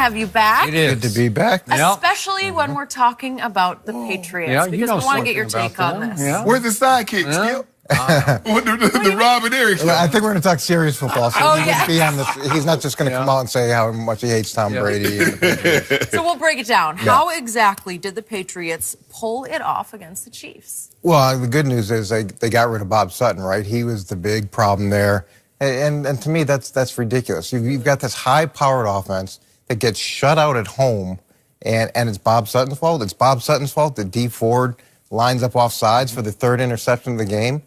Have you back? It is. Good to be back. Especially when we're talking about the Patriots, because we want to get your take on this. Yeah. Where's the sidekick, Skip? The Robin Eric show. I think we're going to talk serious football. So he's not just going to come out and say how much he hates Tom Brady. So we'll break it down. How exactly did the Patriots pull it off against the Chiefs? Well, the good news is they got rid of Bob Sutton, right? He was the big problem there. And to me, that's ridiculous. You've got this high-powered offense that gets shut out at home, and it's Bob Sutton's fault. It's Bob Sutton's fault that Dee Ford lines up off sides for the third interception of the game.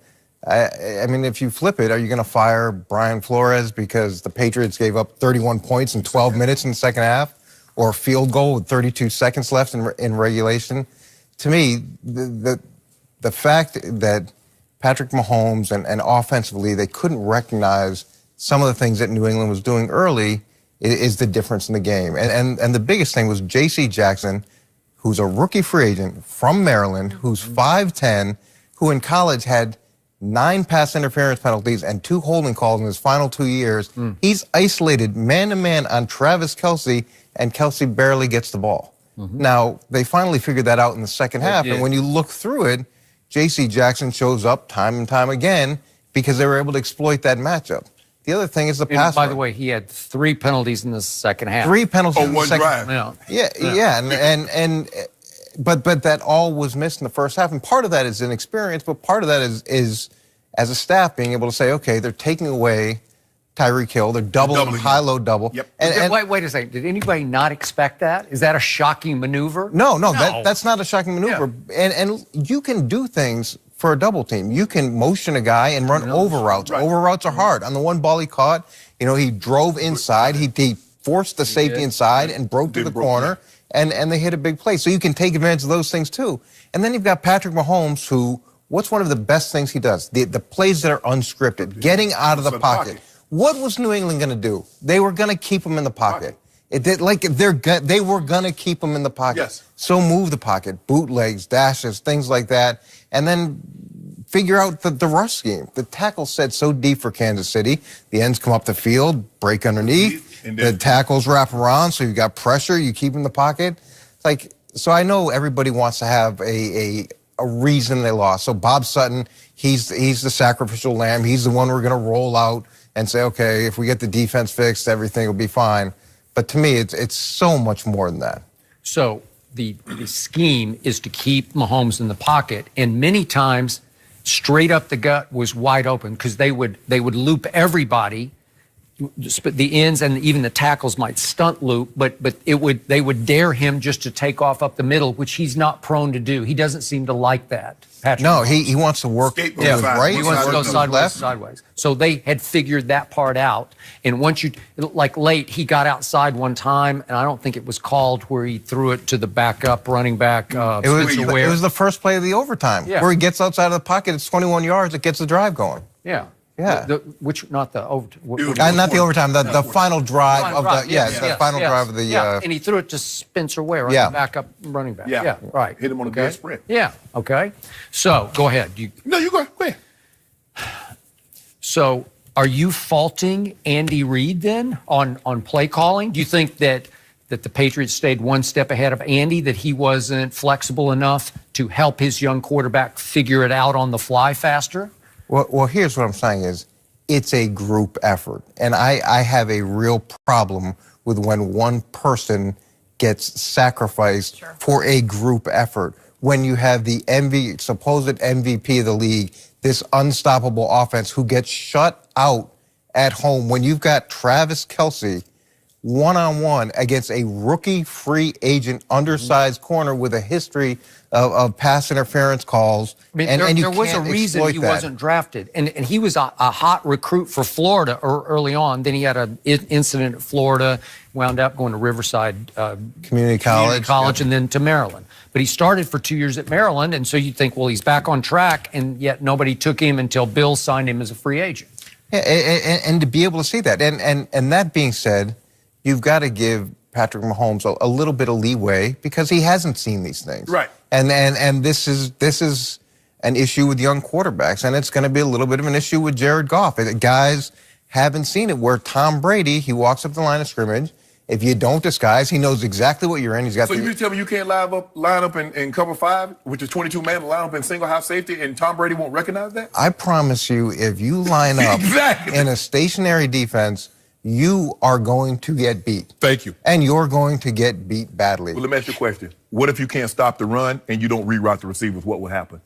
I mean, if you flip it, are you going to fire Brian Flores because the Patriots gave up 31 points in 12 minutes in the second half, or a field goal with 32 seconds left in regulation? To me, the fact that Patrick Mahomes and offensively they couldn't recognize some of the things that New England was doing early is the difference in the game. And the biggest thing was J.C. Jackson, who's a rookie free agent from Maryland, who's 5'10", who in college had 9 pass interference penalties and 2 holding calls in his final 2 years. He's isolated man-to-man on Travis Kelce, and Kelce barely gets the ball. Now, they finally figured that out in the second half, and when you look through it, J.C. Jackson shows up time and time again because they were able to exploit that matchup. The other thing is the pass. By the way, he had 3 penalties in the second half. 3 penalties in the one second drive. But that all was missed in the first half, and part of that is inexperience, but part of that is as a staff being able to say, okay, they're taking away Tyreek Hill, they're doubling high-low double. Yep. And wait a second. Did anybody not expect that? Is that a shocking maneuver? No. That's not a shocking maneuver. Yeah. And you can do things for a double team. You can motion a guy and run over routes. Right. Over routes are hard. On the one ball he caught, he drove inside. He forced the safety inside and broke to the corner, and they hit a big play. So you can take advantage of those things too. And then you've got Patrick Mahomes, who, what's one of the best things he does? The plays that are unscripted, getting out of the pocket. What was New England going to do? They were going to keep him in the pocket. They were going to keep him in the pocket. Yes. So move the pocket, bootlegs, dashes, things like that, and then figure out the rush scheme. The tackle set so deep for Kansas City. The ends come up the field, break underneath. The tackles wrap around, so you've got pressure. You keep him in the pocket. So I know everybody wants to have a reason they lost. So Bob Sutton, he's the sacrificial lamb. He's the one we're going to roll out and say, okay, if we get the defense fixed, everything will be fine. But to me, it's so much more than that. So the scheme is to keep Mahomes in the pocket, and many times straight up the gut was wide open because they would loop everybody. The ends and even the tackles might stunt loop, but they would dare him just to take off up the middle, which he's not prone to do. He doesn't seem to like that. Patrick. No, he wants to work right. He wants to go sideways. So they had figured that part out. And once late, he got outside one time, and I don't think it was called, where he threw it to the backup running back. It was the first play of the overtime, where he gets outside of the pocket. It's 21 yards. It gets the drive going. Yeah. Yeah. Not the overtime. Not the overtime. The final drive of the final drive of the. And he threw it to Spencer Ware, the backup running back. Yeah. Right. Hit him on a good sprint. Yeah. Okay. So go ahead. No, you go ahead. So are you faulting Andy Reid then on play calling? Do you think that the Patriots stayed one step ahead of Andy, that he wasn't flexible enough to help his young quarterback figure it out on the fly faster? Well, here's what I'm saying is it's a group effort. And I have a real problem with when one person gets sacrificed for a group effort. When you have the supposed MVP of the league, this unstoppable offense who gets shut out at home, when you've got Travis Kelce one-on-one against a rookie free agent undersized corner with a history of pass interference calls. I mean, there was a reason he wasn't drafted. And he was a hot recruit for Florida early on. Then he had an incident at Florida, wound up going to Riverside Community College, and then to Maryland. But he started for 2 years at Maryland, and so you'd think, well, he's back on track, and yet nobody took him until Bill signed him as a free agent. Yeah, and to be able to see that. And that being said, you've got to give Patrick Mahomes a little bit of leeway because he hasn't seen these things. Right. And this is an issue with young quarterbacks, and it's going to be a little bit of an issue with Jared Goff. Guys haven't seen it, where Tom Brady, he walks up the line of scrimmage, If you don't disguise, he knows exactly what you're in. He's got. So you tell me you can't line up in cover 5, which is 22 man, line up in single high safety, and Tom Brady won't recognize that? I promise you, if you line up exactly. in a stationary defense, you are going to get beat. Thank you. And you're going to get beat badly. Well, let me ask you a question. What if you can't stop the run and you don't reroute the receivers? What will happen?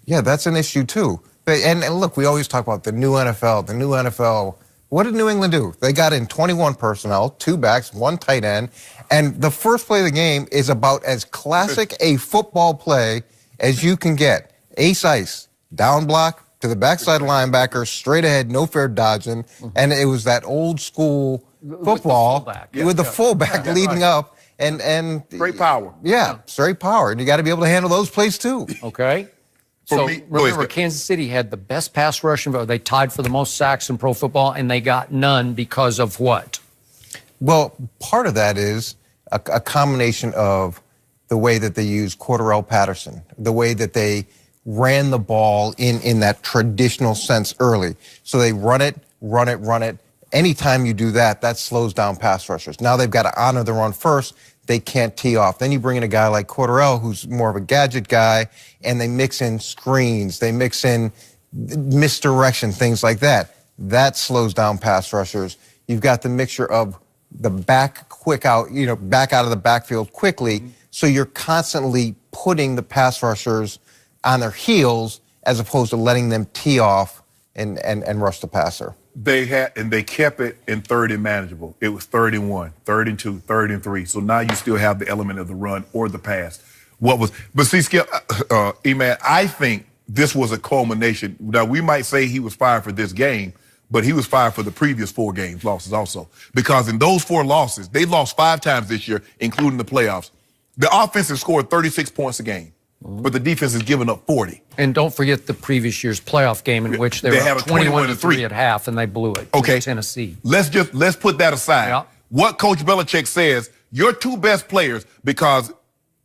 Yeah, that's an issue too. And look, we always talk about the new NFL, the new NFL. What did New England do? They got in 21 personnel, 2 backs, 1 tight end, and the first play of the game is about as classic a football play as you can get. Ace ice, down block to the backside linebacker, straight ahead, no fair dodging, and it was that old school football with the fullback leading up and great power. Yeah, straight power, and you got to be able to handle those plays too. Okay. So remember, Kansas City had the best pass rushing. They tied for the most sacks in pro football, and they got none because of what? Well, part of that is a combination of the way that they use Cordarrelle Patterson, the way that they ran the ball in that traditional sense early. So they run it. Anytime you do that, that slows down pass rushers. Now they've got to honor the run first. They can't tee off. Then you bring in a guy like Cordarrelle, who's more of a gadget guy, and they mix in screens. They mix in misdirection, things like that. That slows down pass rushers. You've got the mixture of the back quick out, back out of the backfield quickly. So you're constantly putting the pass rushers on their heels as opposed to letting them tee off and rush the passer. They kept it in 3rd and manageable. It was 3rd and 1, 3rd and 2, 3rd and 3. So now you still have the element of the run or the pass. But see, Skip, E-Man, I think this was a culmination. Now, we might say he was fired for this game, but he was fired for the previous 4 games losses also. Because in those 4 losses, they lost 5 times this year, including the playoffs. The offense has scored 36 points a game, but the defense has given up 40. And don't forget the previous year's playoff game in which they were up 21-3 at half, and they blew it. Okay, Tennessee. Let's put that aside. Yeah. What Coach Belichick says, your 2 best players, because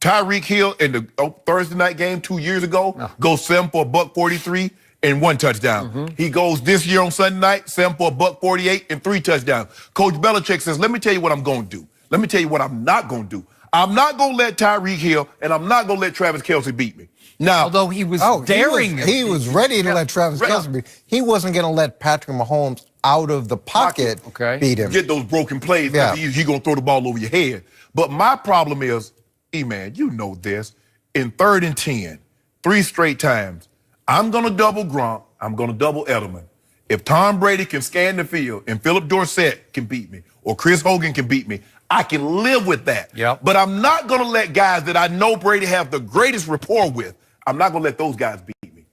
Tyreek Hill in the Thursday night game 2 years ago goes 7 for $143 and 1 touchdown. He goes this year on Sunday night, 7 for $148 and 3 touchdowns. Coach Belichick says, let me tell you what I'm going to do. Let me tell you what I'm not going to do. I'm not going to let Tyreek Hill and I'm not going to let Travis Kelce beat me. Now, although he was daring, he was ready to let Travis Kelce beat. He wasn't going to let Patrick Mahomes out of the pocket beat him. Get those broken plays. Yeah. He's going to throw the ball over your head. But my problem is, E-Man, you know this, in 3rd and 10, 3 straight times, I'm going to double Gronk, I'm going to double Edelman. If Tom Brady can scan the field and Philip Dorsett can beat me or Chris Hogan can beat me, I can live with that. Yep. But I'm not going to let guys that I know Brady have the greatest rapport with, I'm not going to let those guys beat me.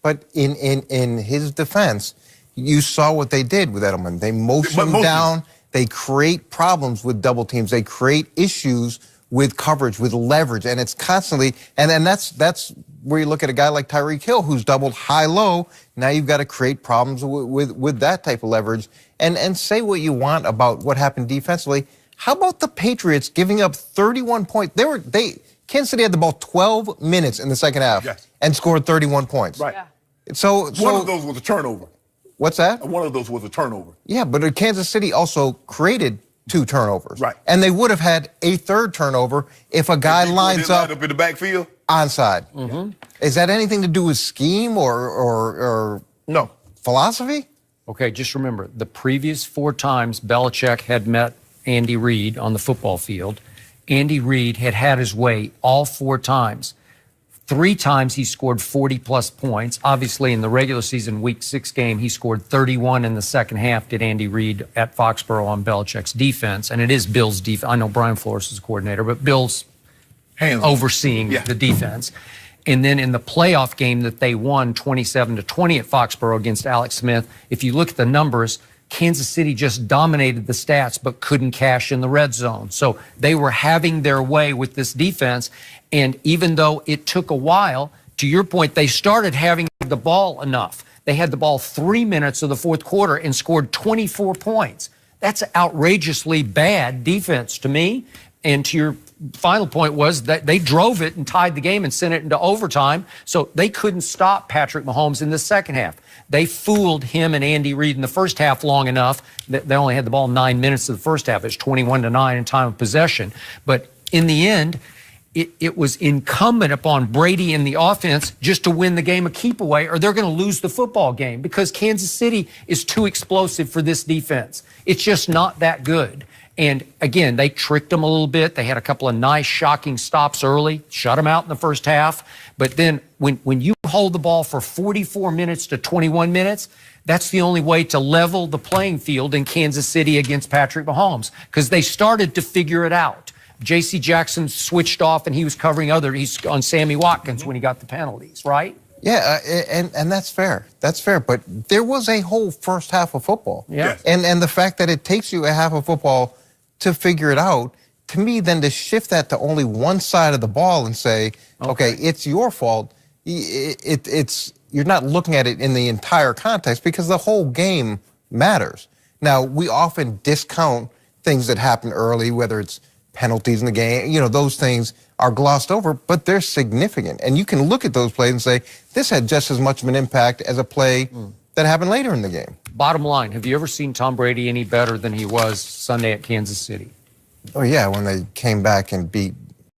But in his defense, you saw what they did with Edelman. They motion him down. They create problems with double teams. They create issues with coverage, with leverage, and it's constantly, and that's where you look at a guy like Tyreek Hill, who's doubled high-low. Now you've got to create problems with that type of leverage. And say what you want about what happened defensively. How about the Patriots giving up 31 points? Kansas City had the ball 12 minutes in the second half and scored 31 points. Right. Yeah. So one of those was a turnover. What's that? One of those was a turnover. Yeah, but Kansas City also created 2 turnovers. Right. And they would have had a 3rd turnover if a guy lines up in the backfield onside. Is that anything to do with scheme or no philosophy? Okay, just remember, the previous 4 times Belichick had met Andy Reid on the football field, Andy Reid had his way all 4 times. 3 times he scored 40-plus points. Obviously, in the regular season Week 6 game, he scored 31 in the second half, did Andy Reid at Foxborough on Belichick's defense. And it is Bill's defense. I know Brian Flores is the coordinator, but Bill's overseeing the defense. And then in the playoff game that they won 27-20 at Foxborough against Alex Smith, if you look at the numbers, Kansas City just dominated the stats but couldn't cash in the red zone. So they were having their way with this defense. And even though it took a while, to your point, they started having the ball enough. They had the ball 3 minutes of the fourth quarter and scored 24 points. That's outrageously bad defense to me. And to your final point was that they drove it and tied the game and sent it into overtime, so they couldn't stop Patrick Mahomes in the second half. They fooled him and Andy Reid in the first half long enough that they only had the ball 9 minutes of the first half. It's 21-9 in time of possession. But in the end, it was incumbent upon Brady and the offense just to win the game a keep away, or they're going to lose the football game because Kansas City is too explosive for this defense. It's just not that good. And again, they tricked them a little bit. They had a couple of nice, shocking stops early, shut them out in the first half. But then when you hold the ball for 44 minutes to 21 minutes, that's the only way to level the playing field in Kansas City against Patrick Mahomes, because they started to figure it out. J.C. Jackson switched off, and he was covering he's on Sammy Watkins when he got the penalties, right? Yeah, and that's fair. That's fair. But there was a whole first half of football. Yeah. Yes. And the fact that it takes you a half of football to figure it out, to me, then to shift that to only one side of the ball and say, okay, it's your fault, you're not looking at it in the entire context, because the whole game matters. Now, we often discount things that happen early, whether it's penalties in the game, those things are glossed over, but they're significant. And you can look at those plays and say, this had just as much of an impact as a play that happened later in the game. Bottom line, have you ever seen Tom Brady any better than he was Sunday at Kansas City? Oh, yeah, when they came back and beat